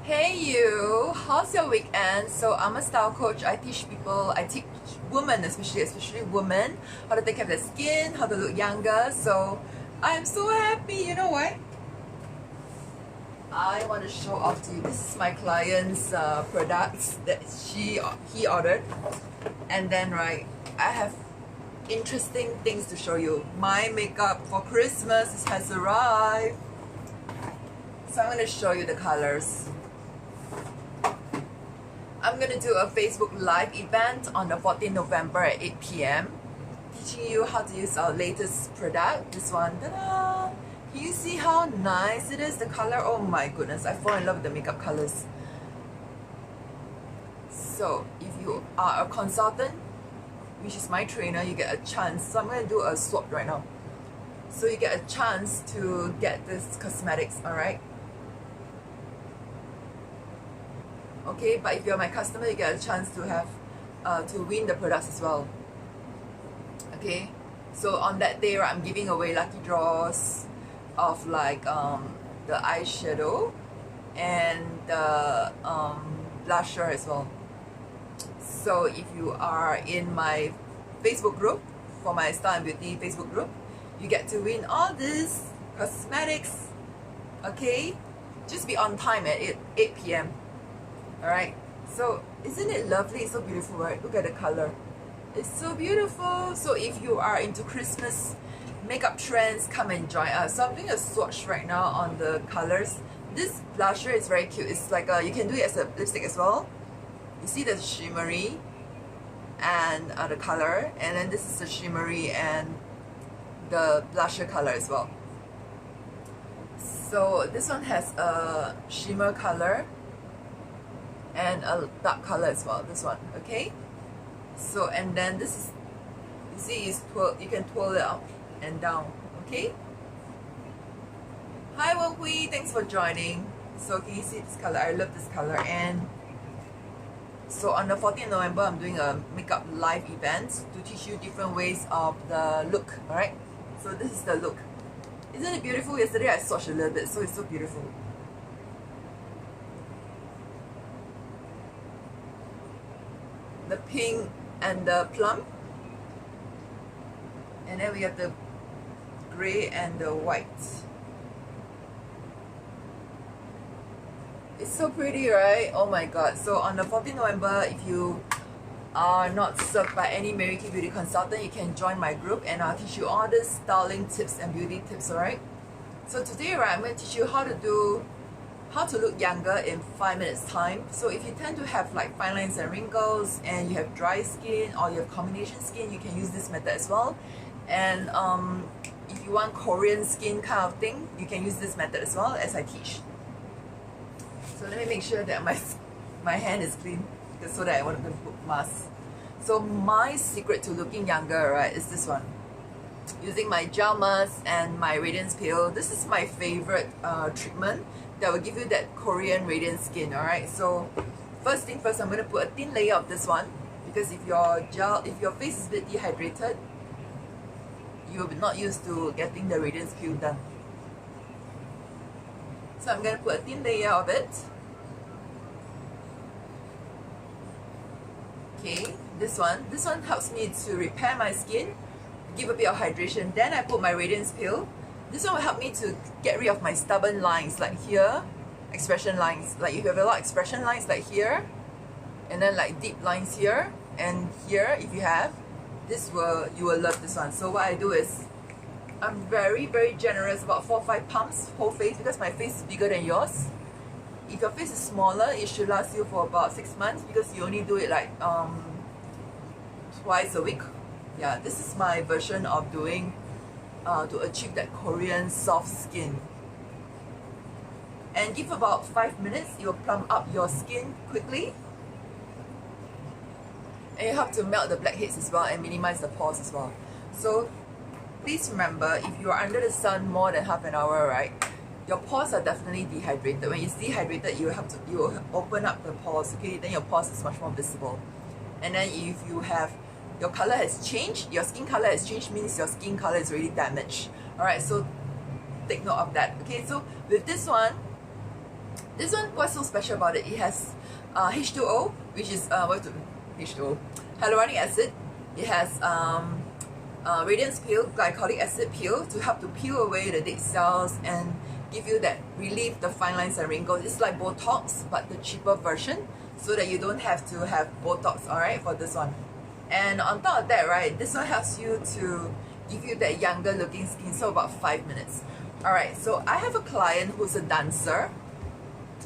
Hey you, how's your weekend? So I'm a style coach. I teach people, I teach women, especially women, how to take care of their skin, how to look younger. So I'm so happy. You know what? I want to show off to you. This is my client's products that he ordered, and then I have interesting things to show you. My makeup for Christmas has arrived. So I'm going to show you the colors. I'm going to do a Facebook Live event on the 14th November at 8 p.m. teaching you how to use our latest product. This one. Ta-da! Can you see how nice it is? The color, oh my goodness, I fall in love with the makeup colors. So if you are a consultant, which is my trainer, you get a chance. So I'm going to do a swap right now. So you get a chance to get this cosmetics, alright? Okay, but if you're my customer, you get a chance to have to win the products as well. Okay, so on that day, right, I'm giving away lucky draws of like the eyeshadow and the blusher as well. So if you are in my Facebook group, for my Style and Beauty Facebook group, you get to win all these cosmetics. Okay, just be on time at 8 p.m. Alright, so isn't it lovely? It's so beautiful, right? Look at the color. It's so beautiful. So if you are into Christmas makeup trends, come and join us. So I'm doing a swatch right now on the colors. This blusher is very cute. It's like you can do it as a lipstick as well. You see the shimmery and the color, and then this is the shimmery and the blusher color as well. So this one has a shimmer color and a dark color as well, this one, okay? So, and then this is, you see, you can twirl it up and down, okay? Hi Wenhui, thanks for joining. So can you see this color? I love this color. And so on the 14th November, I'm doing a makeup live event to teach you different ways of the look, alright? So this is the look. Isn't it beautiful? Yesterday I swatched a little bit, so it's so beautiful. The pink and the plum, and then we have the gray and the white. It's so pretty, right? Oh my god. So on the 14th November, if you are not served by any Mary Kay Beauty consultant, you can join my group and I'll teach you all the styling tips and beauty tips, alright? So today, right, I'm going to teach you how to look younger in 5 minutes time. So if you tend to have like fine lines and wrinkles, and you have dry skin or you have combination skin, you can use this method as well. And if you want Korean skin kind of thing, you can use this method as well, as I teach. So let me make sure that my hand is clean, so that I want to put mask. So my secret to looking younger, right, is this one. Using my gel mask and my radiance peel. This is my favorite treatment that will give you that Korean radiant skin, alright? So first thing first, I'm going to put a thin layer of this one, because if your face is a bit dehydrated, you'll be not used to getting the radiance peel done. So I'm going to put a thin layer of it. Okay, this one helps me to repair my skin, give a bit of hydration. Then I put my radiance peel. This one will help me to get rid of my stubborn lines, like here, expression lines. Like if you have a lot of expression lines like here, and then like deep lines here, and here if you have, you will love this one. So what I do is, I'm very generous, about 4 or 5 pumps, whole face, because my face is bigger than yours. If your face is smaller, it should last you for about 6 months, because you only do it like twice a week. Yeah, this is my version of doing to achieve that Korean soft skin. And give about 5 minutes, it will plump up your skin quickly. And you have to melt the blackheads as well and minimize the pores as well. So please remember, if you are under the sun more than half an hour, right, your pores are definitely dehydrated. When it's dehydrated, you will open up the pores, okay? Then your pores is much more visible. And then if you have your color has changed, your skin color has changed, means your skin color is really damaged. Alright, so take note of that. Okay, so with this one, This one, what's so special about it? It has H2O, which is what to H2O, hyaluronic acid. It has radiance peel, glycolic acid peel to help to peel away the dead cells and give you that relief the fine lines and wrinkles. It's like Botox, but the cheaper version, so that you don't have to have Botox, alright, for this one. And on top of that, right, this one helps you to give you that younger looking skin, so about 5 minutes. Alright, so I have a client who's a dancer.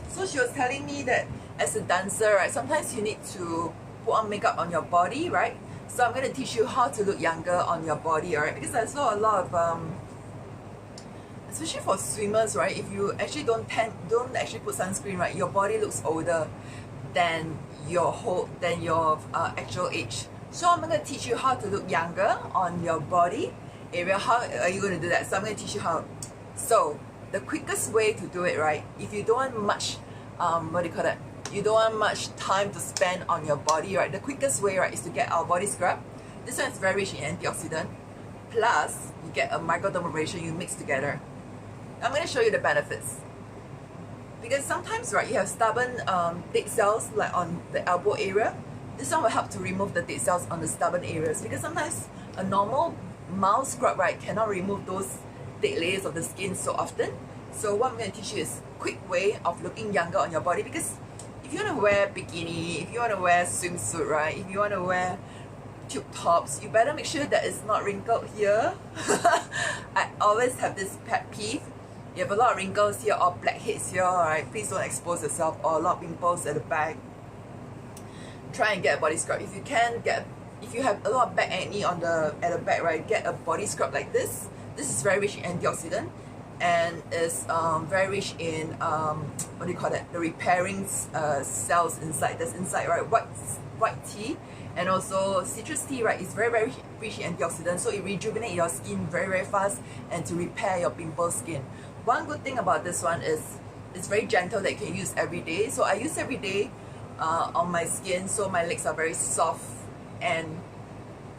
So she was telling me that as a dancer, right, sometimes you need to put on makeup on your body, right? So I'm going to teach you how to look younger on your body, alright? Because I saw a lot of, especially for swimmers, right? If you actually don't actually put sunscreen, right, your body looks older than your actual age. So I'm going to teach you how to look younger on your body area. How are you going to do that? So I'm going to teach you how. So the quickest way to do it, right? If you don't want much, what do you call that? You don't want much time to spend on your body, right? The quickest way, right, is to get our body scrub. This one is very rich in antioxidant. Plus, you get a microdermabrasion you mix together. I'm going to show you the benefits. Because sometimes, right, you have stubborn dead cells like on the elbow area. This one will help to remove the dead cells on the stubborn areas. Because sometimes a normal mild scrub, right, cannot remove those dead layers of the skin so often. So what I'm going to teach you is a quick way of looking younger on your body. Because if you want to wear bikini, if you want to wear swimsuit, right, if you want to wear tube tops, you better make sure that it's not wrinkled here. I always have this pet peeve. You have a lot of wrinkles here or blackheads here, alright, please don't expose yourself, or a lot of pimples at the back. Try and get a body scrub. If you can if you have a lot of back acne at the back, right, get a body scrub like this. This is very rich in antioxidant and is very rich in what do you call that? The repairing cells inside. That's inside, right? White tea and also citrus tea, right? It's very rich in antioxidant, so it rejuvenates your skin very fast and to repair your pimple skin. One good thing about this one is it's very gentle that you can use every day. So I use every day on my skin, so my legs are very soft and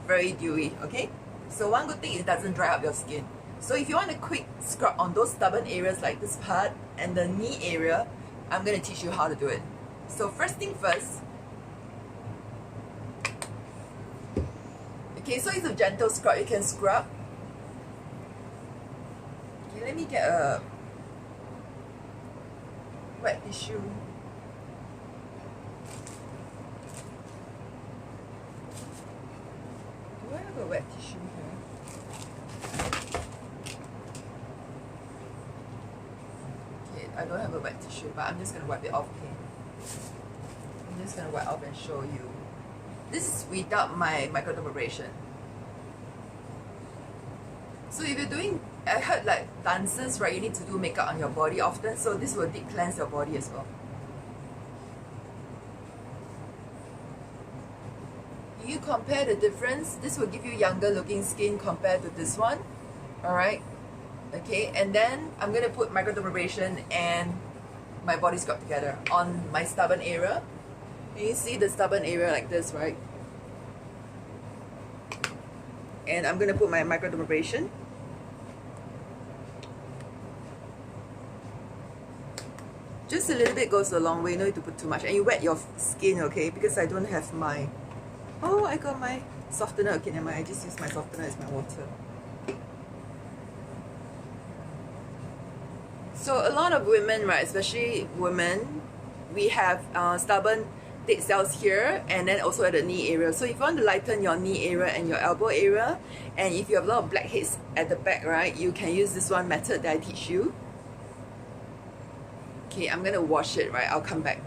very dewy, okay? So one good thing is it doesn't dry up your skin. So if you want a quick scrub on those stubborn areas like this part and the knee area, I'm going to teach you how to do it. So first thing first, okay, so it's a gentle scrub. You can scrub. Okay, let me get a wet tissue. Do I have a wet tissue here? Okay, I don't have a wet tissue, but I'm just going to wipe it off, okay? I'm just going to wipe off and show you. This is without my microdermabrasion. So if you're doing, I heard like dancers, right, you need to do makeup on your body often, so this will deep cleanse your body as well. You compare the difference, this will give you younger looking skin compared to this one. Alright, okay, and then I'm going to put microdermabrasion and my body scrub together on my stubborn area. Can you see the stubborn area like this, right? And I'm going to put my microdermabrasion. Just a little bit goes a long way, no need to put too much. And you wet your skin, okay? Because I don't have my... Oh, I got my softener. Okay, never mind. I just use my softener as my water. So a lot of women, right, especially women, we have stubborn dead cells here and then also at the knee area. So if you want to lighten your knee area and your elbow area, and if you have a lot of blackheads at the back, right, you can use this one method that I teach you. Okay, I'm gonna wash it, right? I'll come back.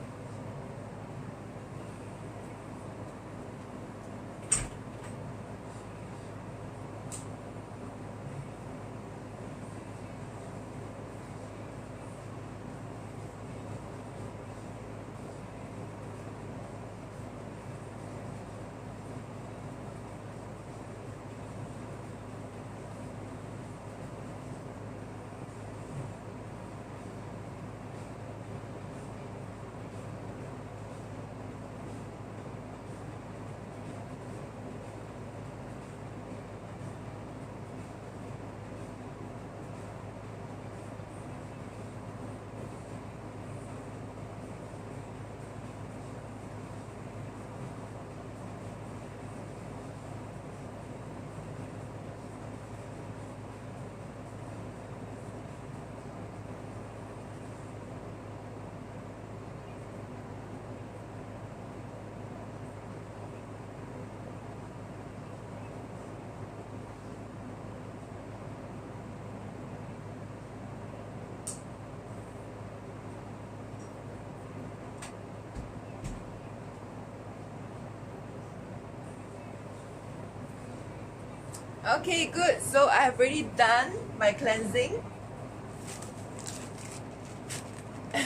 Okay, good. So I have already done my cleansing.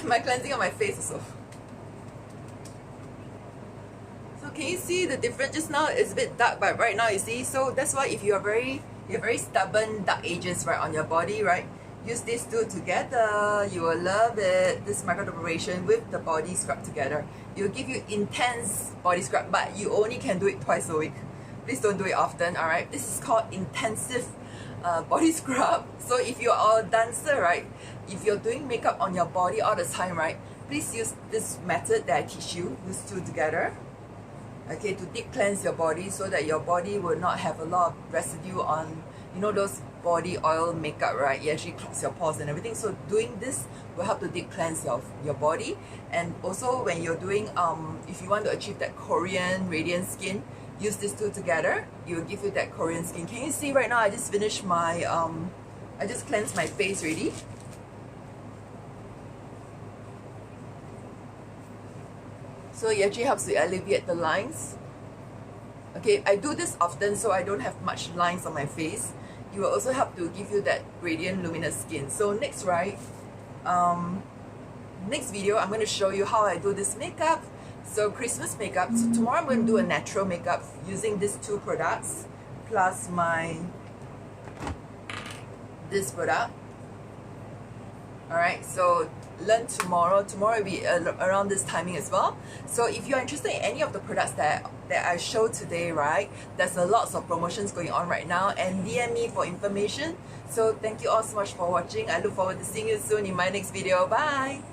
My cleansing on my face also. So can you see the difference? Just now it's a bit dark, but right now you see. So that's why if you are very stubborn dark edges right on your body, right? Use these two together. You will love it. This microdermabrasion with the body scrub together. It will give you intense body scrub, but you only can do it twice a week. Please don't do it often, alright? This is called intensive body scrub. So if you're a dancer, right? If you're doing makeup on your body all the time, right? Please use this method that I teach you, these two together. Okay, to deep cleanse your body so that your body will not have a lot of residue on, you know, those body oil makeup, right? It actually clogs your pores and everything. So doing this will help to deep cleanse your body. And also when you're doing, if you want to achieve that Korean radiant skin, use these two together. It will give you that Korean skin. Can you see right now I just finished my, I just cleansed my face already. So it actually helps to alleviate the lines. Okay, I do this often so I don't have much lines on my face. It will also help to give you that radiant luminous skin. So next, right, next video I'm going to show you how I do this makeup. So Christmas makeup. So tomorrow I'm going to do a natural makeup using these two products plus this product. Alright, so learn tomorrow. Tomorrow will be around this timing as well. So if you're interested in any of the products that I showed today, right, there's a lots of promotions going on right now, and DM me for information. So thank you all so much for watching. I look forward to seeing you soon in my next video. Bye!